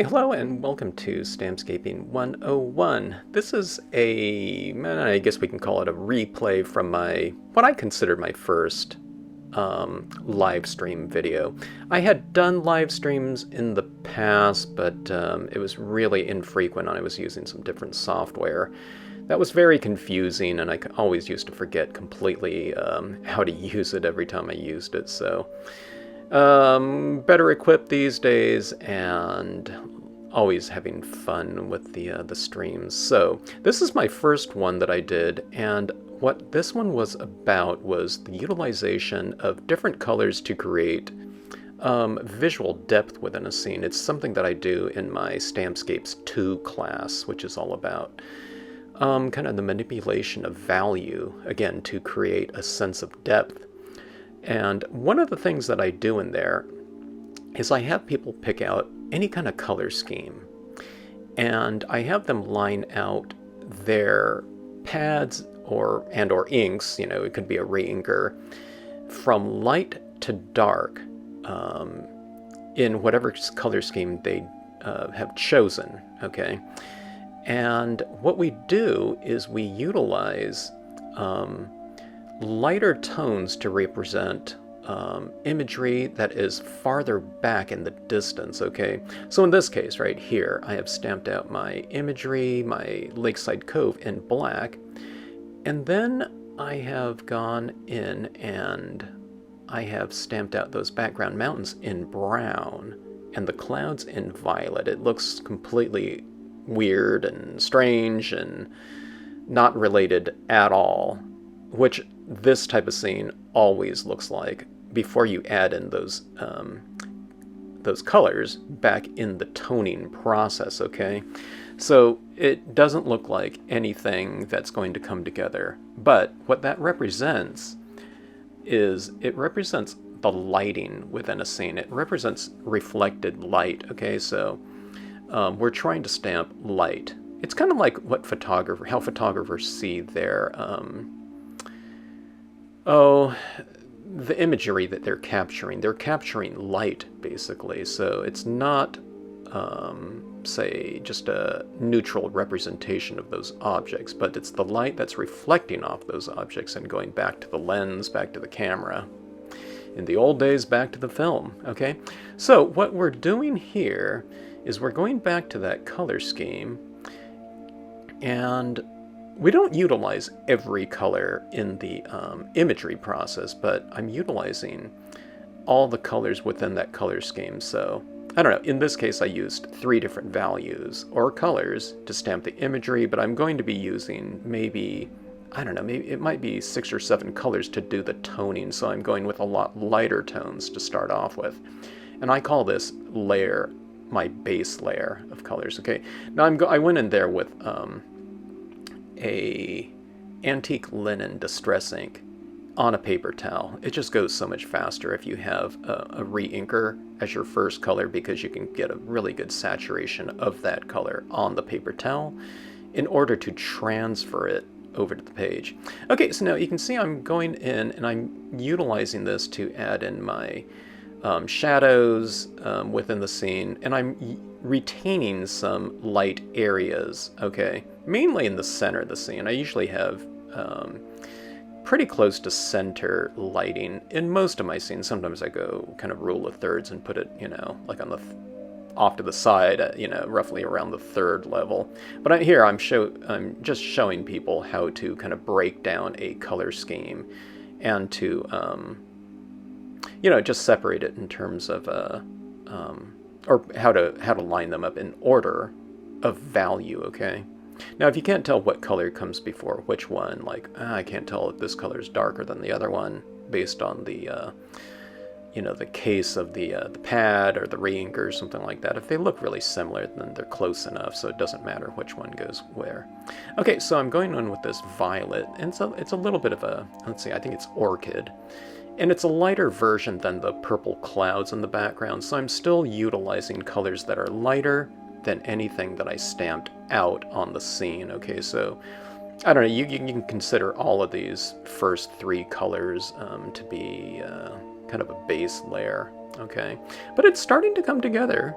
hello and welcome to Stampscaping 101. This is I guess we can call it a replay from what I consider my first live stream video. I had done live streams in the past, but it was really infrequent and I was using some different software. That was very confusing and I always used to forget completely how to use it every time I used it, so... better equipped these days and always having fun with the streams. So this is my first one that I did, and what this one was about was the utilization of different colors to create visual depth within a scene. It's something that I do in my Stampscapes 2 class, which is all about kind of the manipulation of value, again, to create a sense of depth. And one of the things that I do in there is I have people pick out any kind of color scheme, and I have them line out their pads or inks, it could be a re-inker, from light to dark in whatever color scheme they have chosen, okay? And what we do is we utilize lighter tones to represent imagery that is farther back in the distance, okay? So in this case right here, I have stamped out my imagery, my Lakeside Cove in black, and then I have gone in and I have stamped out those background mountains in brown and the clouds in violet. It looks completely weird and strange and not related at all, which this type of scene always looks like before you add in those colors back in the toning process, okay? So it doesn't look like anything that's going to come together, but what that represents is it represents the lighting within a scene. It represents reflected light, okay? So we're trying to stamp light. It's kind of like how photographers see their the imagery that they're capturing. They're capturing light, basically. So it's not, say, just a neutral representation of those objects, but it's the light that's reflecting off those objects and going back to the lens, back to the camera. In the old days, back to the film, okay? So what we're doing here is we're going back to that color scheme, and we don't utilize every color in the imagery process, but I'm utilizing all the colors within that color scheme. So, I don't know, in this case I used 3 different values or colors to stamp the imagery, but I'm going to be using maybe, I don't know, maybe it might be 6 or 7 colors to do the toning, so I'm going with a lot lighter tones to start off with. And I call this layer my base layer of colors, okay? Now I went in there with a antique linen distress ink on a paper towel. It just goes so much faster if you have a re-inker as your first color, because you can get a really good saturation of that color on the paper towel in order to transfer it over to the page. Okay, so now you can see I'm going in and I'm utilizing this to add in my shadows within the scene, and I'm retaining some light areas, okay? Mainly in the center of the scene. I usually have pretty close to center lighting in most of my scenes. Sometimes I go kind of rule of thirds and put it, like on the off to the side, roughly around the 3rd level. But here I'm just showing people how to kind of break down a color scheme and to just separate it in terms of or how to line them up in order of value, okay? Now, if you can't tell what color comes before which one, like, I can't tell if this color is darker than the other one based on the, the case of the pad or the re-ink or something like that. If they look really similar, then they're close enough, so it doesn't matter which one goes where. Okay, so I'm going on with this violet, and so it's a little bit of a, let's see, I think it's orchid. And it's a lighter version than the purple clouds in the background, so I'm still utilizing colors that are lighter than anything that I stamped out on the scene, okay? So, I don't know, you can consider all of these first 3 colors to be kind of a base layer, okay? But it's starting to come together.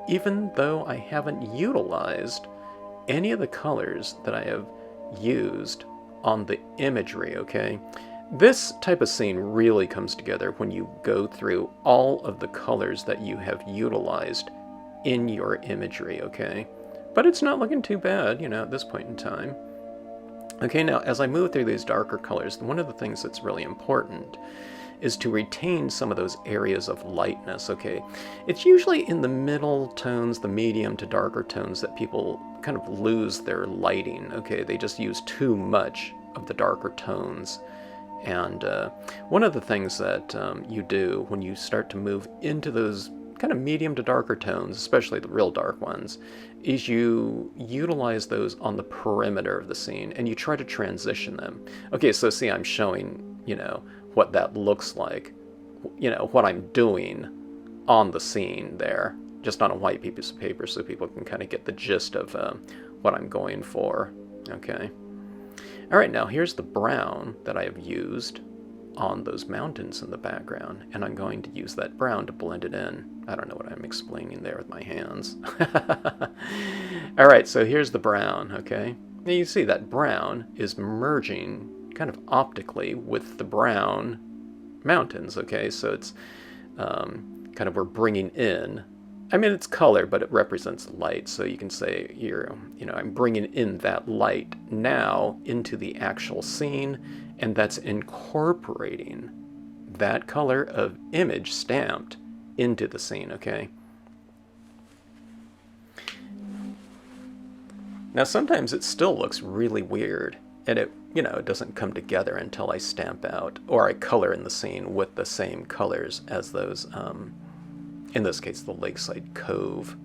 even though I haven't utilized any of the colors that I have used on the imagery, okay? This type of scene really comes together when you go through all of the colors that you have utilized in your imagery, okay? But it's not looking too bad, you know, at this point in time. Okay, now as I move through these darker colors, one of the things that's really important is to retain some of those areas of lightness, okay? It's usually in the middle tones, the medium to darker tones, that people kind of lose their lighting, okay? They just use too much of the darker tones. And one of the things that you do when you start to move into those kind of medium to darker tones, especially the real dark ones, is you utilize those on the perimeter of the scene and you try to transition them. Okay, so see, I'm showing, you know, what that looks like, you know, what I'm doing on the scene there, just on a white piece of paper so people can kind of get the gist of what I'm going for, okay? All right, now here's the brown that I have used on those mountains in the background, and I'm going to use that brown to blend it in. I don't know what I'm explaining there with my hands. All right, so here's the brown, okay? Now you see that brown is merging kind of optically with the brown mountains, okay? So it's kind of, we're bringing in, I mean, it's color, but it represents light. So you can say you know, I'm bringing in that light now into the actual scene, and that's incorporating that color of image stamped into the scene, okay? Now sometimes it still looks really weird, and it, you know, it doesn't come together until I stamp out, or I color in the scene with the same colors as those, in this case, the Lakeside Cove.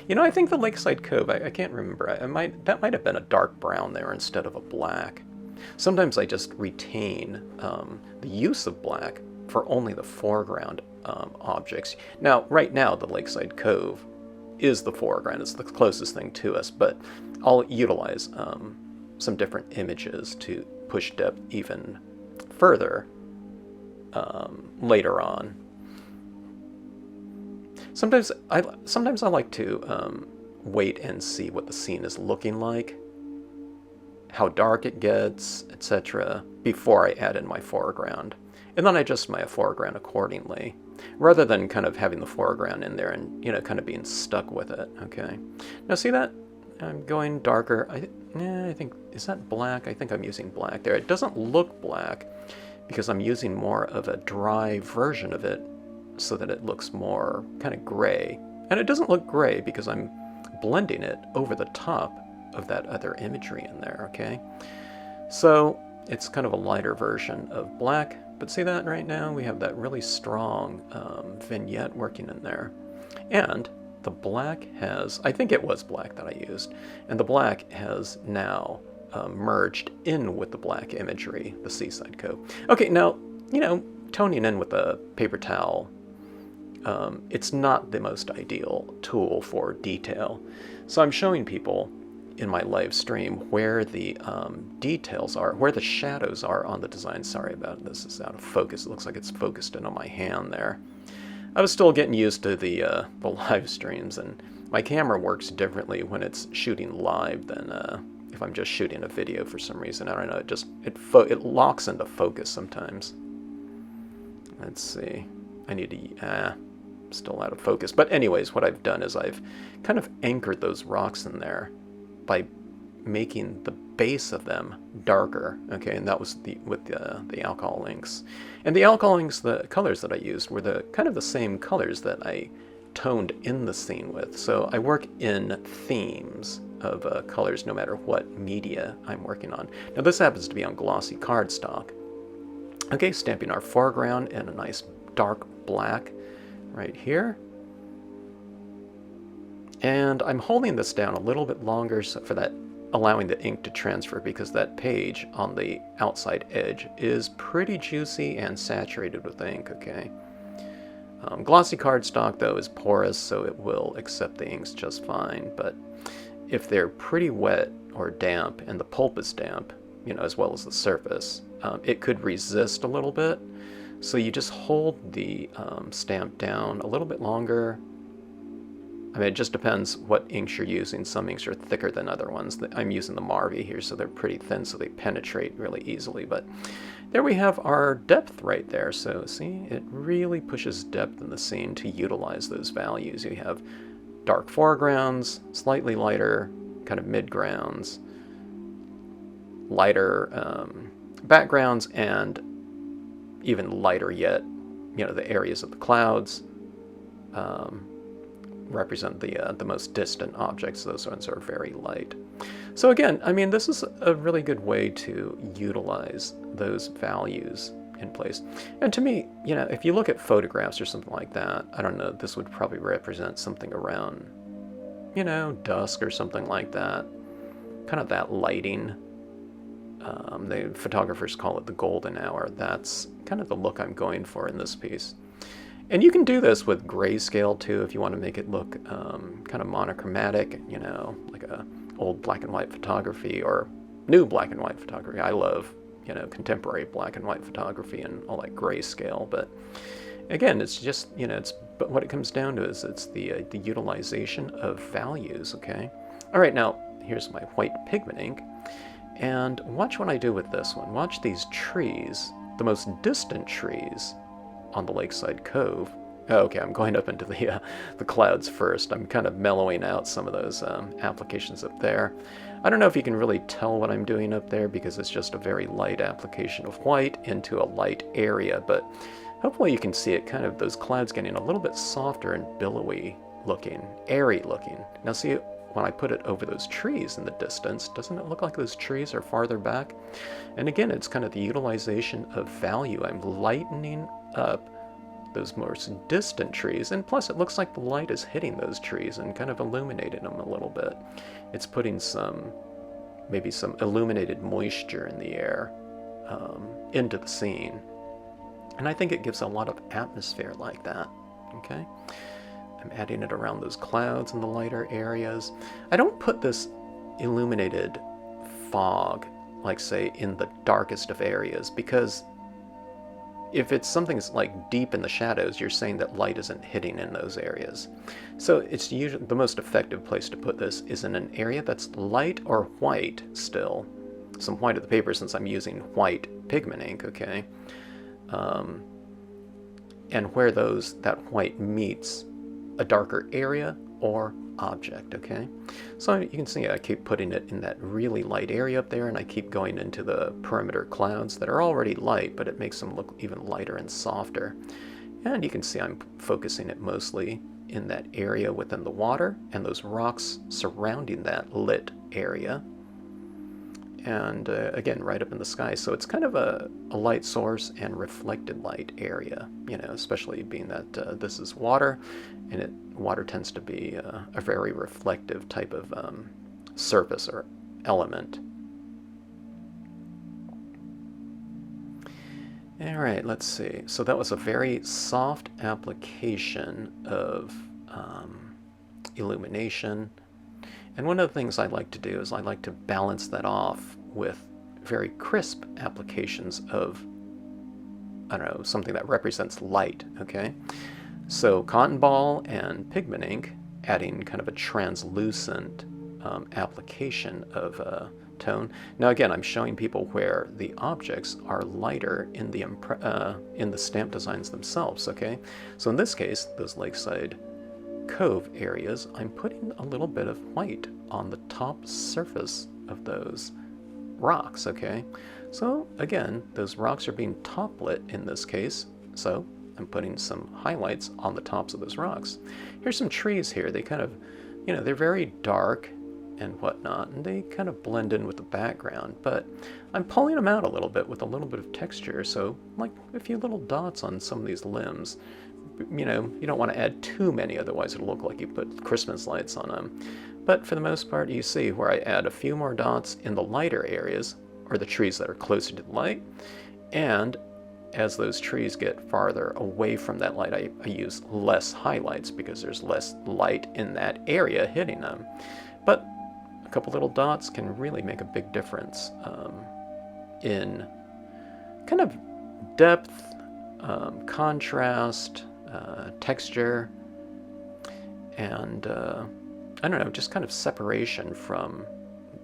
You know, I think the Lakeside Cove, I can't remember, that might have been a dark brown there instead of a black. Sometimes I just retain the use of black for only the foreground objects. Now, right now, the Lakeside Cove is the foreground. It's the closest thing to us, but I'll utilize some different images to push depth even further later on. Sometimes I like to wait and see what the scene is looking like, how dark it gets, etc., before I add in my foreground. And then I adjust my foreground accordingly, rather than kind of having the foreground in there and, you know, kind of being stuck with it, okay? Now see that? I'm going darker. I think, is that black? I think I'm using black there. It doesn't look black because I'm using more of a dry version of it so that it looks more kind of gray. And it doesn't look gray because I'm blending it over the top of that other imagery in there, okay? So it's kind of a lighter version of black, but see that right now? We have that really strong vignette working in there. And the black has, I think it was black that I used, and the black has now merged in with the black imagery, the Seaside Cove. Okay, now, you know, toning in with a paper towel, it's not the most ideal tool for detail. So I'm showing people in my live stream where the details are, where the shadows are on the design. Sorry about this, is out of focus. It looks like it's focused in on my hand there. I was still getting used to the live streams, and my camera works differently when it's shooting live than if I'm just shooting a video for some reason. I don't know, it locks into focus sometimes. Let's see, I need to, still out of focus. But anyways, what I've done is I've kind of anchored those rocks in there by making the base of them darker, okay, and that was with the alcohol inks. And the alcohol inks, the colors that I used were the kind of the same colors that I toned in the scene with. So I work in themes of colors no matter what media I'm working on. Now this happens to be on glossy cardstock. Okay, stamping our foreground in a nice dark black right here. And I'm holding this down a little bit longer so for that, allowing the ink to transfer, because that page on the outside edge is pretty juicy and saturated with ink, okay? Glossy cardstock, though, is porous, so it will accept the inks just fine, but if they're pretty wet or damp, and the pulp is damp, you know, as well as the surface, it could resist a little bit. So you just hold the stamp down a little bit longer. I mean, it just depends what inks you're using. Some inks are thicker than other ones. I'm using the Marvy here, so they're pretty thin, so they penetrate really easily. But there we have our depth right there. So see, it really pushes depth in the scene to utilize those values. You have dark foregrounds, slightly lighter kind of midgrounds, lighter backgrounds, and even lighter yet, the areas of the clouds represent the most distant objects. Those ones are very light. So again, I mean, this is a really good way to utilize those values in place. And to me, if you look at photographs or something like that, I don't know, this would probably represent something around, dusk or something like that. Kind of that lighting. The photographers call it the golden hour. That's kind of the look I'm going for in this piece. And you can do this with grayscale too if you want to make it look kind of monochromatic, like a old black and white photography or new black and white photography. I love, contemporary black and white photography and all that grayscale. But again, it's just, but what it comes down to is it's the utilization of values, okay? All right, now here's my white pigment ink. And watch what I do with this one. Watch these trees, the most distant trees on the lakeside cove. Oh, okay, I'm going up into the clouds first. I'm kind of mellowing out some of those applications up there. I don't know if you can really tell what I'm doing up there because it's just a very light application of white into a light area, but hopefully you can see it kind of, those clouds getting a little bit softer and billowy looking, airy looking. Now see, when I put it over those trees in the distance, doesn't it look like those trees are farther back? And again, it's kind of the utilization of value. I'm lightening up those most distant trees, and plus it looks like the light is hitting those trees and kind of illuminating them a little bit. It's putting maybe some illuminated moisture in the air into the scene. And I think it gives a lot of atmosphere like that, okay? I'm adding it around those clouds in the lighter areas. I don't put this illuminated fog, like say, in the darkest of areas, because if it's something that's like deep in the shadows, you're saying that light isn't hitting in those areas. So it's usually the most effective place to put this is in an area that's light or white still. Some white of the paper since I'm using white pigment ink, okay? And where that white meets a darker area or object, okay? So you can see I keep putting it in that really light area up there, and I keep going into the perimeter clouds that are already light, but it makes them look even lighter and softer. And you can see I'm focusing it mostly in that area within the water and those rocks surrounding that lit area. And again, right up in the sky. So it's kind of a light source and reflected light area, especially being that this is water, and water tends to be a very reflective type of surface or element. All right, let's see. So that was a very soft application of illumination. And one of the things I like to do is I like to balance that off with very crisp applications of, I don't know, something that represents light, okay? So cotton ball and pigment ink, adding kind of a translucent application of tone. Now again, I'm showing people where the objects are lighter in the stamp designs themselves, okay? So in this case, those lakeside cove areas, I'm putting a little bit of white on the top surface of those rocks, okay? So again, those rocks are being top lit in this case, so I'm putting some highlights on the tops of those rocks. Here's some trees here. They kind of, they're very dark and whatnot, and they kind of blend in with the background, but I'm pulling them out a little bit with a little bit of texture, so like a few little dots on some of these limbs. You don't want to add too many, otherwise it'll look like you put Christmas lights on them. But for the most part, you see where I add a few more dots in the lighter areas, or the trees that are closer to the light, and as those trees get farther away from that light, I use less highlights because there's less light in that area hitting them. But a couple little dots can really make a big difference in kind of depth, contrast, texture, and I don't know, just kind of separation from,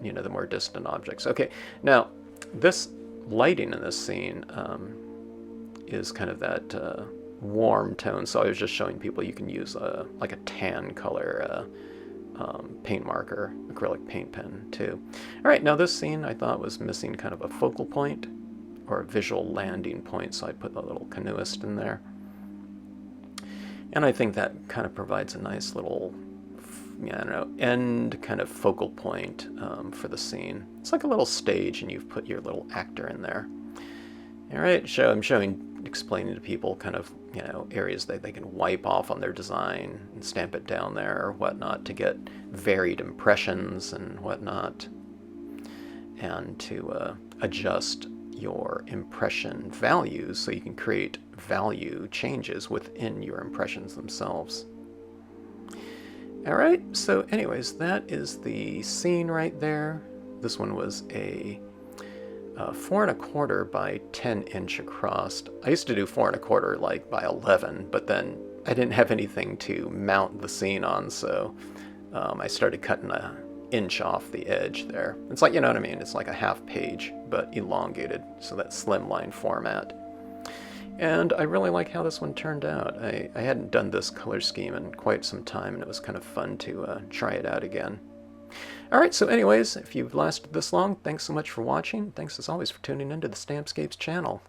the more distant objects. Okay, now this lighting in this scene is kind of that warm tone. So I was just showing people you can use like a tan color paint marker, acrylic paint pen too. All right, now this scene I thought was missing kind of a focal point or a visual landing point, so I put the little canoeist in there. And I think that kind of provides a nice little, I don't know, end kind of focal point for the scene. It's like a little stage, and you've put your little actor in there. All right, so I'm explaining to people kind of, areas that they can wipe off on their design and stamp it down there or whatnot to get varied impressions and whatnot, and to adjust your impression values so you can create value changes within your impressions themselves. All right, so anyways, that is the scene right there. This one was a 4 1/4 by 10" across. I used to do 4 1/4 like by 11, but then I didn't have anything to mount the scene on, so I started cutting an inch off the edge there. It's like, you know what I mean? It's like a half page, but elongated, so that slimline format. And I really like how this one turned out. I hadn't done this color scheme in quite some time, and it was kind of fun to try it out again. Alright, so anyways, if you've lasted this long, thanks so much for watching. Thanks as always for tuning into the Stampscapes channel.